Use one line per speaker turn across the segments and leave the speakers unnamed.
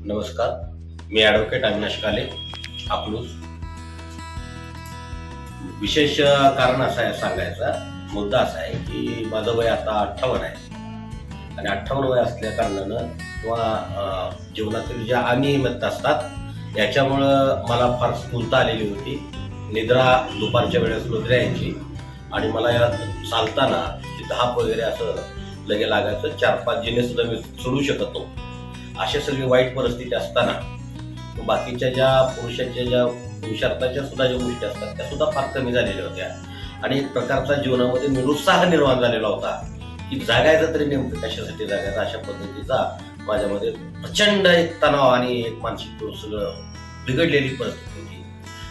नमस्कार, मी ॲडव्होकेट अविनाश काले, अकलूज. विशेष कारण असं आहे, सांगायचा मुद्दा असा आहे की माझं वय आता 58 आहे आणि 58 वय असल्या कारणानं किंवा जीवनातील ज्या अनियमितता असतात याच्यामुळं मला फार स्थूलता आलेली होती. निद्रा दुपारच्या वेळेस निद्रा यायची आणि मला या चालताना धाप वगैरे असं लगे लागायचं. 4-5 जिने सुद्धा मी सोडू शकत नव्हतो. अशा सगळी वाईट परिस्थिती असताना बाकीच्या ज्या पुरुषार्थाच्या सुद्धा ज्या गोष्टी असतात त्या सुद्धा फार कमी झालेल्या होत्या आणि एक प्रकारचा जीवनामध्ये निरुत्साह निर्माण झालेला होता की जगायचं तरी नेमकं कशासाठी जगायचं, अशा पद्धतीचा माझ्यामध्ये प्रचंड एक तणाव आणि एक मानसिक सगळं बिघडलेली परिस्थिती होती.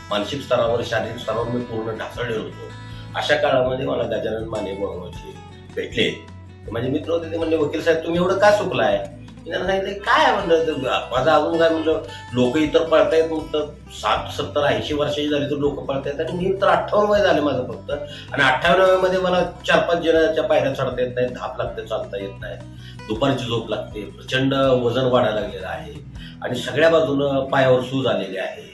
मानसिक स्तरावर, शारीरिक स्तरावर मी पूर्ण ढासळलेलो होतो. अशा काळामध्ये मला गजानन माने भेटले. माझे मित्र होते, ते म्हणले, वकील साहेब तुम्ही एवढं का चुकलाय? त्यांना सांगितलं काय म्हणलं, माझं अजून काय म्हणलं, लोक इतर पळतायत, मग 60, 70, 80 वर्षाची झाली तर लोक पळतायत आणि मी तर 58 वय झाले माझं फक्त. आणि 58 वयामध्ये मला 4-5 जणांच्या पायऱ्या चढता येत नाही, धाप लागते, चालता येत नाही, दुपारची झोप लागते, प्रचंड वजन वाढायला लागलेलं आहे आणि सगळ्या बाजूनं पायावर सूज आलेली आहे.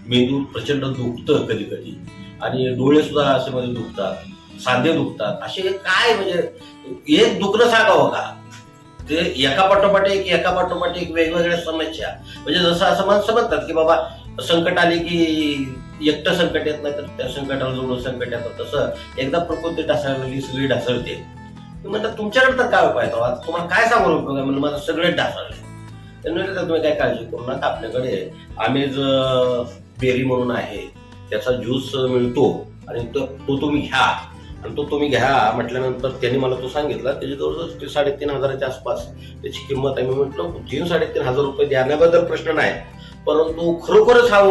मेंदू प्रचंड दुखतं कधी कधी आणि डोळे सुद्धा असे मध्ये दुखतात, सांधे दुखतात. असे काय म्हणजे एक दुखणं सांगावं का? ते एका पाठोपाठ एक वेगवेगळ्या समस्या, म्हणजे जसं असं मला समजतात की बाबा संकट आले की एकटं संकट येत नाही तर त्या संकटाला जोडून संकट येतं, तसं एकदा प्रकृती ढासळली सगळी ढासळते. म्हणतात तुमच्याकडे तर काय उपाय आता तुम्हाला काय सांगून उपयोग आहे? म्हणजे माझं सगळे ढासळले. त्यामुळे तुम्ही काय काळजी करू नका, आपल्याकडे आमेज बेरी म्हणून आहे, त्याचा ज्यूस मिळतो आणि तो तुम्ही घ्या. आणि तो तुम्ही घ्या म्हटल्यानंतर त्यांनी मला तो सांगितला, त्याची जवळजवळ 3,500-4,500 आसपास त्याची किंमत आहे. मी म्हटलं 3,000-3,500 रुपये देण्याबद्दल प्रश्न नाही, परंतु खरोखरच हा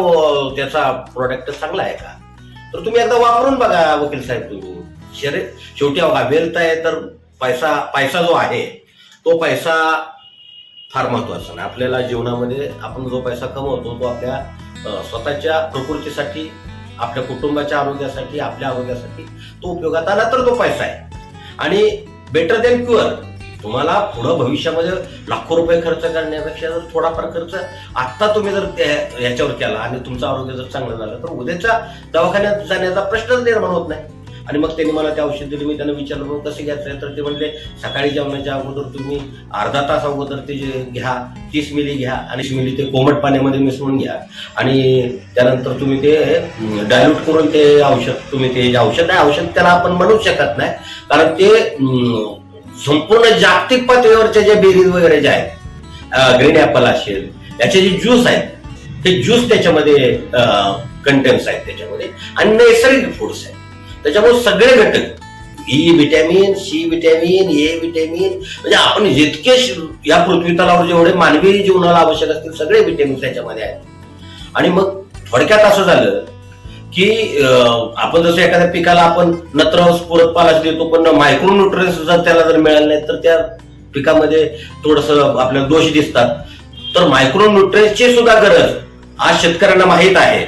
त्याचा प्रोडक्ट चांगला आहे का? तर तुम्ही एकदा वापरून बघा वकील साहेब. तुम्ही शेवटी वेल्थ आहे तर पैसा जो आहे तो पैसा फार महत्वाचा नाही. आपल्याला जीवनामध्ये आपण जो पैसा कमवतो तो आपल्या स्वतःच्या प्रकृतीसाठी, आपल्या कुटुंबाच्या आरोग्यासाठी, आपल्या आरोग्यासाठी तो उपयोगात आला तर तो पैसा आहे. आणि बेटर दॅन क्युअर. तुम्हाला पुढं भविष्यामध्ये लाखो रुपये खर्च करण्यापेक्षा जर थोडाफार खर्च आत्ता तुम्ही जर याच्यावर केला आणि तुमचं आरोग्य जर चांगलं झालं तर उद्याच्या दवाखान्यात जाण्याचा प्रश्नच निर्माण होत नाही. आणि मग त्यांनी मला ते औषध दिले. मी त्यांना विचारलं कसं घ्यायचं, तर ते म्हणले सकाळी जेवणाच्या अगोदर तुम्ही अर्धा तास अगोदर ते घ्या, 30 मिली घ्या आणि 30 मिली ते कोमट पाण्यामध्ये मिसळून घ्या आणि त्यानंतर तुम्ही ते डायल्यूट करून ते औषध, तुम्ही ते औषध त्याला आपण म्हणू शकत नाही, कारण ते संपूर्ण जागतिक पातळीवरच्या ज्या बेरीज वगैरे ज्या आहेत, ग्रीन ऍपल असेल, याचे जे ज्यूस आहेत ते ज्यूस त्याच्यामध्ये कंटेन्स आहेत त्याच्यामध्ये आणि नैसर्गिक फूड्स आहेत. त्याच्यामुळे सगळे घटक, E vitamin, C vitamin, A vitamin, म्हणजे आपण जितके या पृथ्वी तलावर जेवढे मानवी जीवनाला आवश्यक असतील सगळे व्हिटॅमिन त्याच्यामध्ये आहेत. आणि मग थोडक्यात असं झालं की आपण जसं एखाद्या पिकाला आपण नत्र स्फुरत पालाश देतो, पण मायक्रो न्यूट्रिएंट्स जर त्याला जर मिळाले नाही तर त्या पिकामध्ये थोडंसं आपल्याला दोष दिसतात. तर मायक्रो न्यूट्रिएंट्सची सुद्धा गरज आज शेतकऱ्यांना माहीत आहे.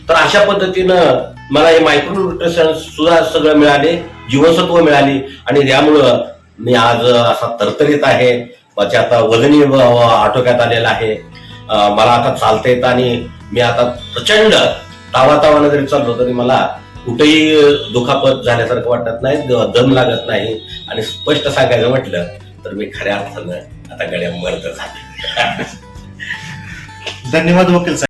तर अशा पद्धतीनं मला हे मायक्रो न्यूट्रिएंट्स सुद्धा सगळं मिळाले, जीवनसत्व मिळाली आणि त्यामुळं मी आज असा तरतरीत आहे. माझ्या आता वजनी आटोक्यात आलेला आहे, मला आता चालता येतं आणि मी आता प्रचंड तावातावानं जरी चाललो तरी मला कुठेही दुखापत झाल्यासारखं वाटत नाही, दम लागत नाही. आणि स्पष्ट सांगायचं म्हटलं तर मी खऱ्या अर्थानं आता गड्या मर्द झाले.
धन्यवाद वकील साहेब.